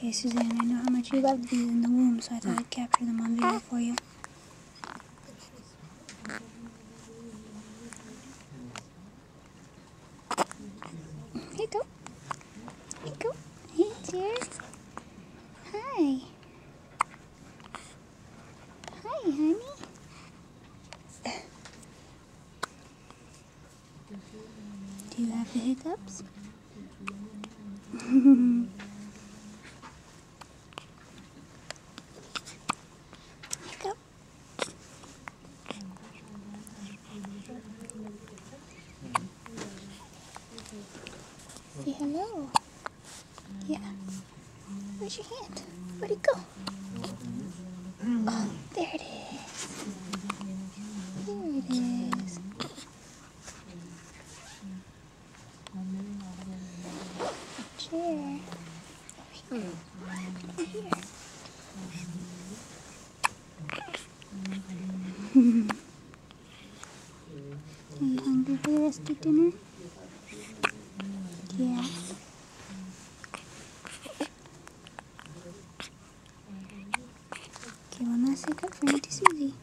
Okay, Suzanne, I know how much you love these in the womb, so I thought I'd capture them on video for you. Here you go. Here you go. Hey, dear. Hi. Hi, honey. Do you have the hiccups? Hiccup. Say hello. Yeah. Where's your hand? Where'd it go? Oh, there it is. There it is. Chair. Over here. Over here. Are you hungry for the rest of dinner? Yeah. Okay, one last hiccup for Auntie Susie.